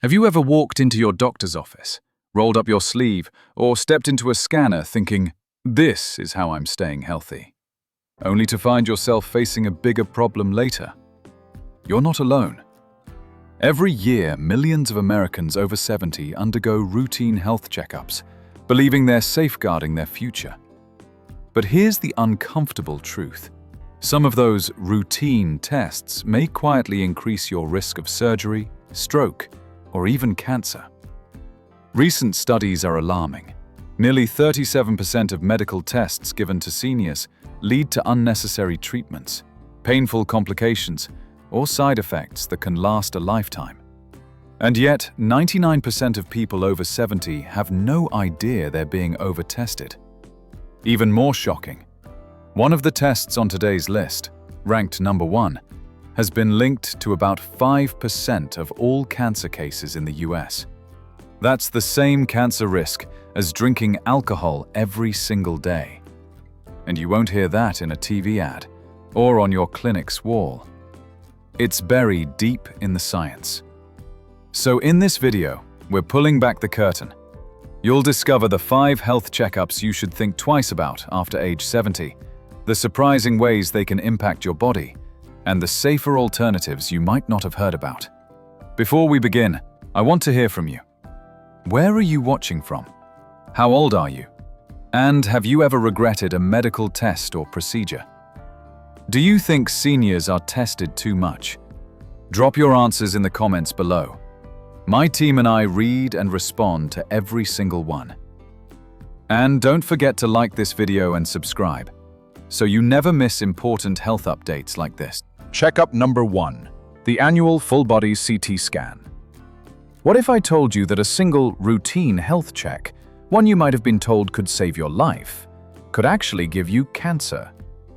Have you ever walked into your doctor's office, rolled up your sleeve, or stepped into a scanner thinking, "This is how I'm staying healthy," only to find yourself facing a bigger problem later? You're not alone. Every year, millions of Americans over 70 undergo routine health checkups, believing they're safeguarding their future. But here's the uncomfortable truth. Some of those routine tests may quietly increase your risk of surgery, stroke, or even cancer. Recent studies are alarming. Nearly 37% of medical tests given to seniors lead to unnecessary treatments, painful complications, or side effects that can last a lifetime. And yet, 99% of people over 70 have no idea they're being over-tested. Even more shocking, one of the tests on today's list, ranked number 1, has been linked to about 5% of all cancer cases in the US. That's the same cancer risk as drinking alcohol every single day. And you won't hear that in a TV ad or on your clinic's wall. It's buried deep in the science. So in this video, we're pulling back the curtain. You'll discover the 5 health checkups you should think twice about after age 70, the surprising ways they can impact your body, and the safer alternatives you might not have heard about. Before we begin, I want to hear from you. Where are you watching from? How old are you? And have you ever regretted a medical test or procedure? Do you think seniors are tested too much? Drop your answers in the comments below. My team and I read and respond to every single one. And don't forget to like this video and subscribe, so you never miss important health updates like this. Checkup number 1. The annual full-body CT scan. What if I told you that a single routine health check, one you might have been told could save your life, could actually give you cancer?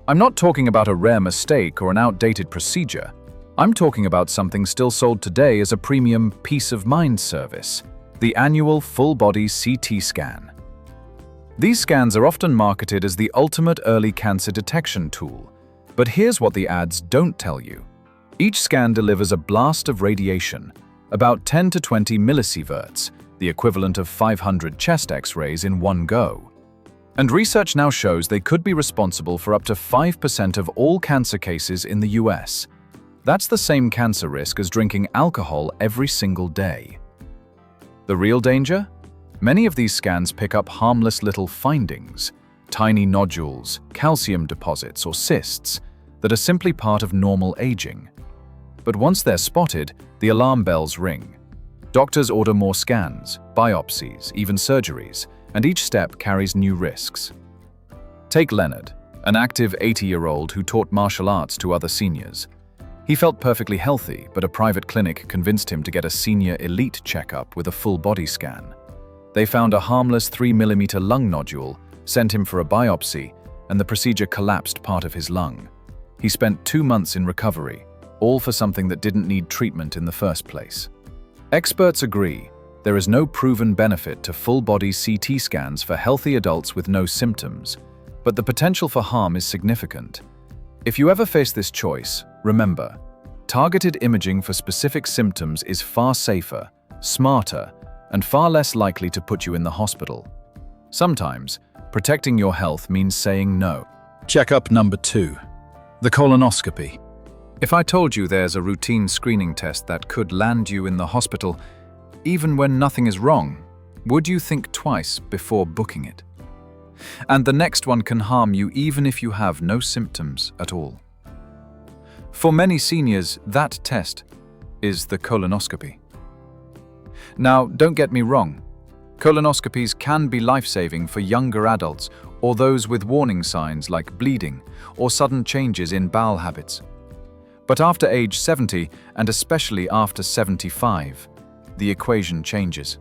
I'm not talking about a rare mistake or an outdated procedure. I'm talking about something still sold today as a premium peace of mind service, the annual full-body CT scan. These scans are often marketed as the ultimate early cancer detection tool. But here's what the ads don't tell you. Each scan delivers a blast of radiation, about 10 to 20 millisieverts, the equivalent of 500 chest X-rays in one go. And research now shows they could be responsible for up to 5% of all cancer cases in the US. That's the same cancer risk as drinking alcohol every single day. The real danger? Many of these scans pick up harmless little findings, tiny nodules, calcium deposits, or cysts that are simply part of normal aging. But once they're spotted, the alarm bells ring. Doctors order more scans, biopsies, even surgeries, and each step carries new risks. Take Leonard, an active 80-year-old who taught martial arts to other seniors. He felt perfectly healthy, but a private clinic convinced him to get a senior elite checkup with a full body scan. They found a harmless 3mm lung nodule, sent him for a biopsy, and the procedure collapsed part of his lung. He spent 2 months in recovery, all for something that didn't need treatment in the first place. Experts agree there is no proven benefit to full-body CT scans for healthy adults with no symptoms, but the potential for harm is significant. If you ever face this choice, remember, targeted imaging for specific symptoms is far safer, smarter, and far less likely to put you in the hospital. Sometimes, protecting your health means saying no. Checkup number 2. The colonoscopy. If I told you there's a routine screening test that could land you in the hospital, even when nothing is wrong, would you think twice before booking it? And the next one can harm you even if you have no symptoms at all. For many seniors, that test is the colonoscopy. Now, don't get me wrong. Colonoscopies can be life-saving for younger adults or those with warning signs like bleeding or sudden changes in bowel habits. But after age 70, and especially after 75, the equation changes.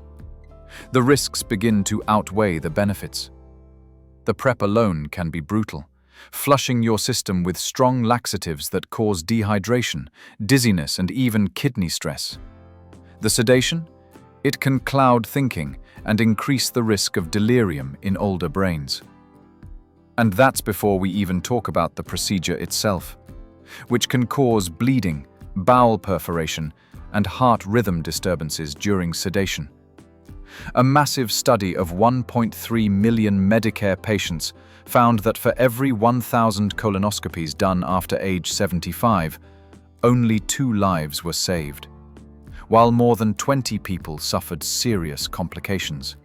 The risks begin to outweigh the benefits. The prep alone can be brutal, flushing your system with strong laxatives that cause dehydration, dizziness, and even kidney stress. The sedation? It can cloud thinking and increase the risk of delirium in older brains. And that's before we even talk about the procedure itself, which can cause bleeding, bowel perforation, and heart rhythm disturbances during sedation. A massive study of 1.3 million Medicare patients found that for every 1,000 colonoscopies done after age 75, only 2 lives were saved, while more than 20 people suffered serious complications.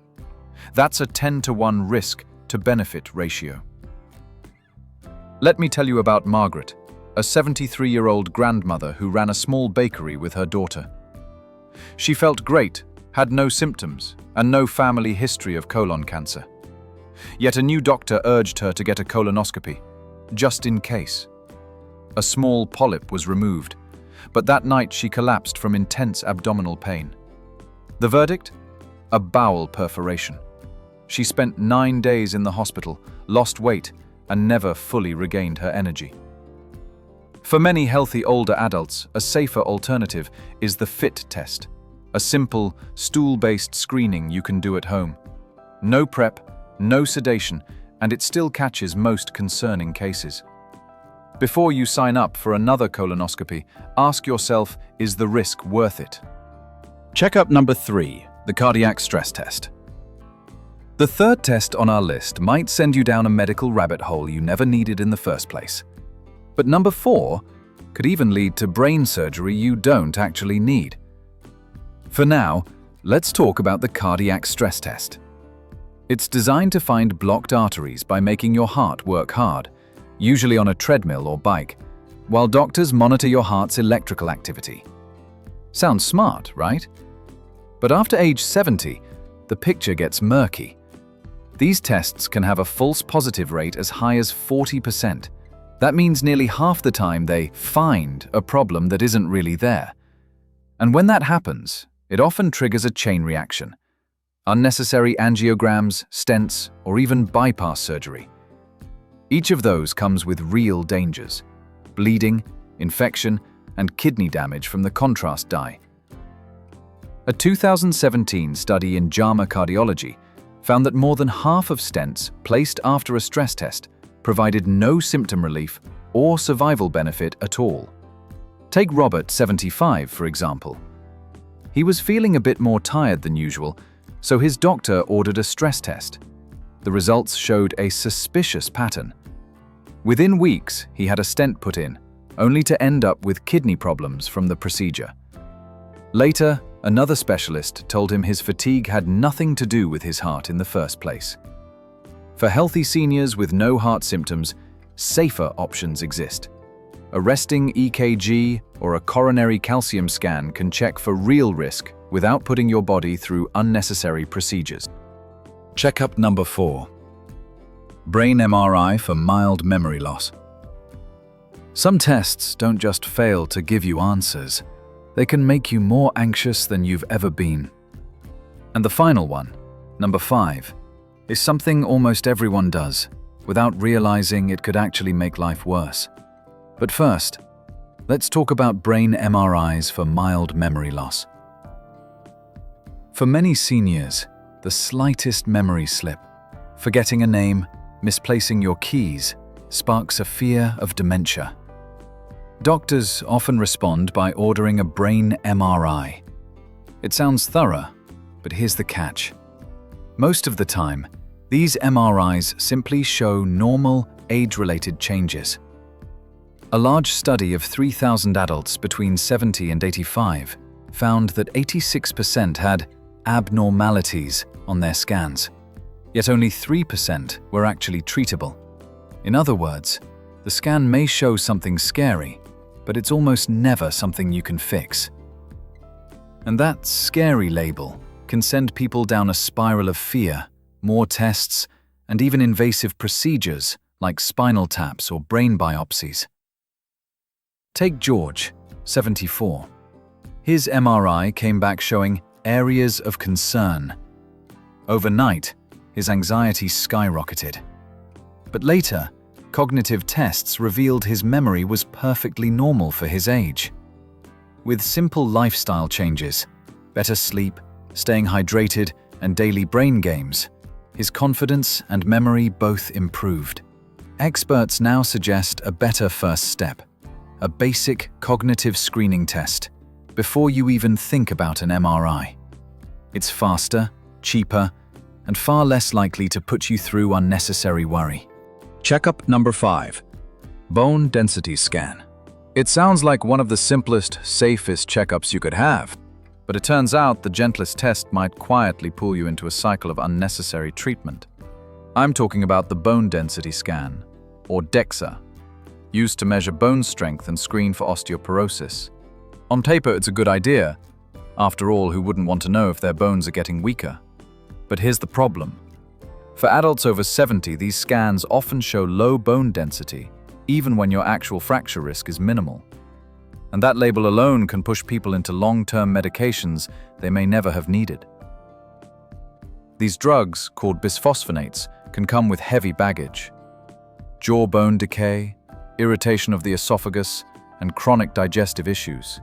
That's a 10-to-1 risk to benefit ratio. Let me tell you about Margaret, a 73-year-old grandmother who ran a small bakery with her daughter. She felt great, had no symptoms, and no family history of colon cancer. Yet a new doctor urged her to get a colonoscopy, just in case. A small polyp was removed, but that night she collapsed from intense abdominal pain. The verdict? A bowel perforation. She spent 9 days in the hospital, lost weight, and never fully regained her energy. For many healthy older adults, a safer alternative is the FIT test, a simple, stool-based screening you can do at home. No prep, no sedation, and it still catches most concerning cases. Before you sign up for another colonoscopy, ask yourself, is the risk worth it? Checkup number 3, the cardiac stress test. The third test on our list might send you down a medical rabbit hole you never needed in the first place. But number 4 could even lead to brain surgery you don't actually need. For now, let's talk about the cardiac stress test. It's designed to find blocked arteries by making your heart work hard, usually on a treadmill or bike, while doctors monitor your heart's electrical activity. Sounds smart, right? But after age 70, the picture gets murky. These tests can have a false positive rate as high as 40%. That means nearly half the time they find a problem that isn't really there. And when that happens, it often triggers a chain reaction. Unnecessary angiograms, stents, or even bypass surgery. Each of those comes with real dangers: bleeding, infection, and kidney damage from the contrast dye. A 2017 study in JAMA Cardiology found that more than half of stents placed after a stress test provided no symptom relief or survival benefit at all. Take Robert, 75, for example. He was feeling a bit more tired than usual, so his doctor ordered a stress test. The results showed a suspicious pattern. Within weeks, he had a stent put in, only to end up with kidney problems from the procedure. Later, another specialist told him his fatigue had nothing to do with his heart in the first place. For healthy seniors with no heart symptoms, safer options exist. A resting EKG or a coronary calcium scan can check for real risk without putting your body through unnecessary procedures. Checkup number 4. Brain MRI for mild memory loss. Some tests don't just fail to give you answers, they can make you more anxious than you've ever been. And the final one, number 5, is something almost everyone does, without realizing it could actually make life worse. But first, let's talk about brain MRIs for mild memory loss. For many seniors, the slightest memory slip, forgetting a name, misplacing your keys, sparks a fear of dementia. Doctors often respond by ordering a brain MRI. It sounds thorough, but here's the catch. Most of the time, these MRIs simply show normal, age-related changes. A large study of 3,000 adults between 70 and 85 found that 86% had abnormalities on their scans, yet only 3% were actually treatable. In other words, the scan may show something scary, but it's almost never something you can fix. And that scary label can send people down a spiral of fear, more tests, and even invasive procedures like spinal taps or brain biopsies. Take George, 74. His MRI came back showing areas of concern. Overnight, his anxiety skyrocketed. But later, cognitive tests revealed his memory was perfectly normal for his age. With simple lifestyle changes, better sleep, staying hydrated, and daily brain games, his confidence and memory both improved. Experts now suggest a better first step, a basic cognitive screening test, before you even think about an MRI. It's faster, cheaper, and far less likely to put you through unnecessary worry. Checkup number 5. Bone density scan. It sounds like one of the simplest, safest checkups you could have, but it turns out the gentlest test might quietly pull you into a cycle of unnecessary treatment. I'm talking about the bone density scan, or DEXA, used to measure bone strength and screen for osteoporosis. On paper, it's a good idea. After all, who wouldn't want to know if their bones are getting weaker? But here's the problem. For adults over 70, these scans often show low bone density, even when your actual fracture risk is minimal. And that label alone can push people into long-term medications they may never have needed. These drugs, called bisphosphonates, can come with heavy baggage. Jawbone decay, irritation of the esophagus, and chronic digestive issues.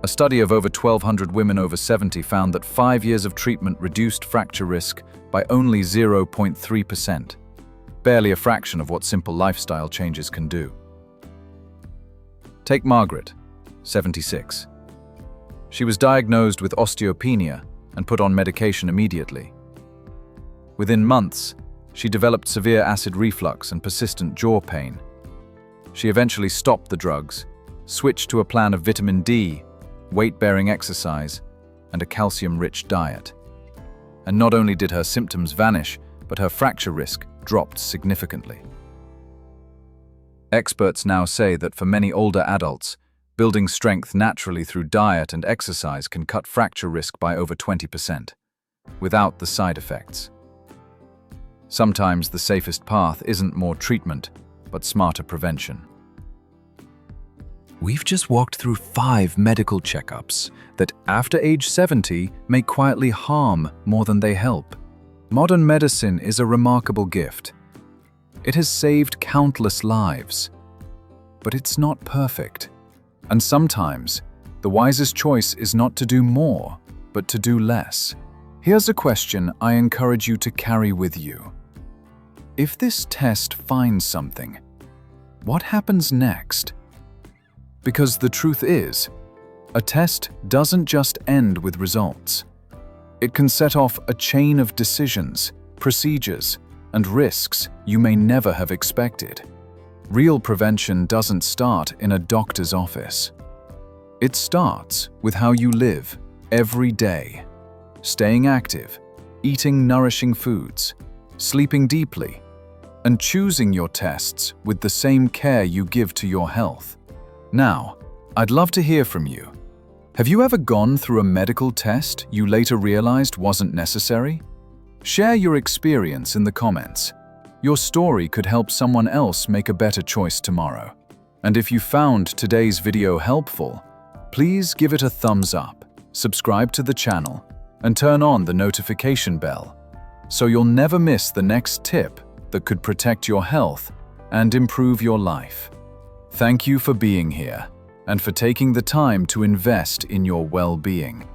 A study of over 1,200 women over 70 found that 5 years of treatment reduced fracture risk by only 0.3%, barely a fraction of what simple lifestyle changes can do. Take Margaret, 76. She was diagnosed with osteopenia and put on medication immediately. Within months, she developed severe acid reflux and persistent jaw pain. She eventually stopped the drugs, switched to a plan of vitamin D, weight-bearing exercise, and a calcium-rich diet. And not only did her symptoms vanish, but her fracture risk dropped significantly. Experts now say that for many older adults, building strength naturally through diet and exercise can cut fracture risk by over 20%, without the side effects. Sometimes the safest path isn't more treatment, but smarter prevention. We've just walked through 5 medical checkups that, after age 70, may quietly harm more than they help. Modern medicine is a remarkable gift. It has saved countless lives. But it's not perfect. And sometimes, the wisest choice is not to do more, but to do less. Here's a question I encourage you to carry with you. If this test finds something, what happens next? Because the truth is, a test doesn't just end with results. It can set off a chain of decisions, procedures, and risks you may never have expected. Real prevention doesn't start in a doctor's office. It starts with how you live every day. Staying active, eating nourishing foods, sleeping deeply, and choosing your tests with the same care you give to your health. Now, I'd love to hear from you. Have you ever gone through a medical test you later realized wasn't necessary? Share your experience in the comments. Your story could help someone else make a better choice tomorrow. And if you found today's video helpful, please give it a thumbs up, subscribe to the channel, and turn on the notification bell so you'll never miss the next tip that could protect your health and improve your life. Thank you for being here and for taking the time to invest in your well-being.